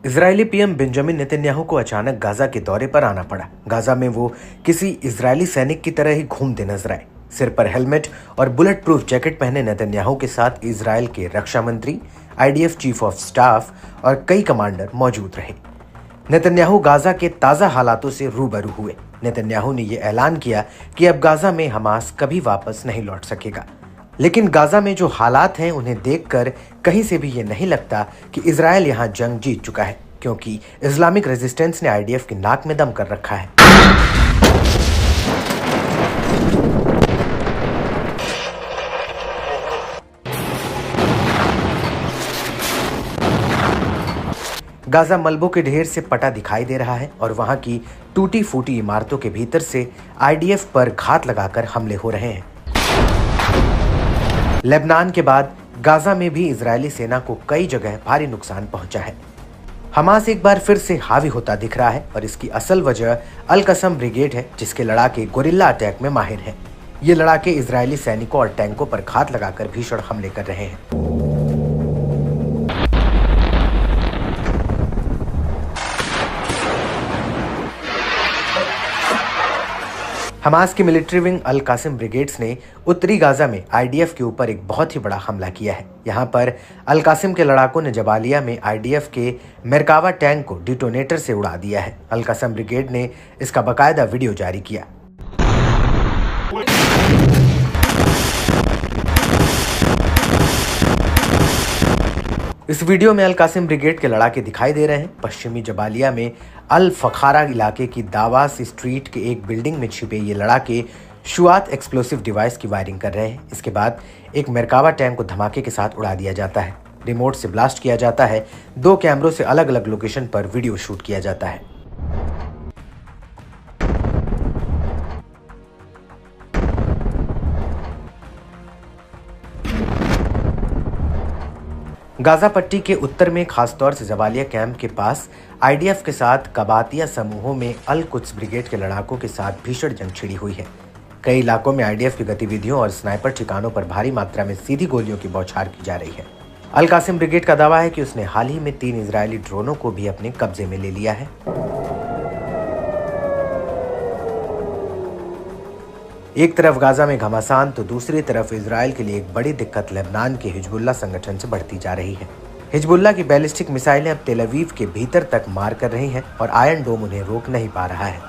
Israeli PM Benjamin Netanyahu को अचानक Gaza के दौरे पर आना पड़ा। गाजा में वो किसी इजरायली सैनिक की तरह ही घूमते नजर आए। सिर पर हेलमेट और बुलेट प्रूफ जैकेट पहने नेतन्याहू के साथ इजरायल के रक्षा मंत्री, आईडीएफ चीफ ऑफ स्टाफ और कई कमांडर मौजूद रहे। नेतन्याहू गाजा के ताजा हालातों से रूबरू हुए। नेतन्याहू ने यह ऐलान किया कि अब गाजा में हमास कभी वापस नहीं लौट सकेगा। लेकिन गाजा में जो हालात हैं उन्हें देखकर कहीं से भी ये नहीं लगता कि इजरायल यहां जंग जीत चुका है, क्योंकि इस्लामिक रेजिस्टेंस ने आईडीएफ की नाक में दम कर रखा है। गाजा मलबों के ढेर से पटा दिखाई दे रहा है और वहां की टूटी फूटी इमारतों के भीतर से आईडीएफ पर घात लगाकर हमले हो रहे हैं। लेबनान के बाद गाजा में भी इजरायली सेना को कई जगह भारी नुकसान पहुंचा है। हमास एक बार फिर से हावी होता दिख रहा है और इसकी असल वजह अल कसम ब्रिगेड है, जिसके लड़ाके गोरिल्ला अटैक में माहिर हैं। ये लड़ाके इजरायली सैनिकों और टैंकों पर घात लगाकर भीषण हमले कर रहे हैं। हमास की मिलिट्री विंग अल कासिम ब्रिगेड्स ने उत्तरी गाजा में आईडीएफ के ऊपर एक बहुत ही बड़ा हमला किया है। यहां पर अल कासिम के लड़ाकों ने जबालिया में आईडीएफ के मेरकावा टैंक को डिटोनेटर से उड़ा दिया है। अल कासिम ब्रिगेड ने इसका बाकायदा वीडियो जारी किया। इस वीडियो में अल कासिम ब्रिगेड के लड़ाके दिखाई दे रहे हैं। पश्चिमी जबालिया में अल फखारा इलाके की दावास स्ट्रीट के एक बिल्डिंग में छिपे ये लड़ाके शुआत एक्सप्लोसिव डिवाइस की वायरिंग कर रहे हैं। इसके बाद एक मेरकावा टैंक को धमाके के साथ उड़ा दिया जाता है। रिमोट से ब्लास्ट किया जाता है। 2 कैमरों से अलग अलग लोकेशन पर वीडियो शूट किया जाता है। गाजा पट्टी के उत्तर में खासतौर से जबालिया कैंप के पास आईडीएफ के साथ कबातिया समूहों में अल कुद्स ब्रिगेड के लड़ाकों के साथ भीषण जंग छिड़ी हुई है। कई इलाकों में आईडीएफ की गतिविधियों और स्नाइपर ठिकानों पर भारी मात्रा में सीधी गोलियों की बौछार की जा रही है। अल कासिम ब्रिगेड का दावा है कि उसने हाल ही में 3 इजरायली ड्रोनों को भी अपने कब्जे में ले लिया है। एक तरफ गाजा में घमासान तो दूसरी तरफ इजरायल के लिए एक बड़ी दिक्कत लेबनान के हिजबुल्लाह संगठन से बढ़ती जा रही है। हिजबुल्लाह की बैलिस्टिक मिसाइलें अब तेल अवीव के भीतर तक मार कर रही हैं और आयरन डोम उन्हें रोक नहीं पा रहा है।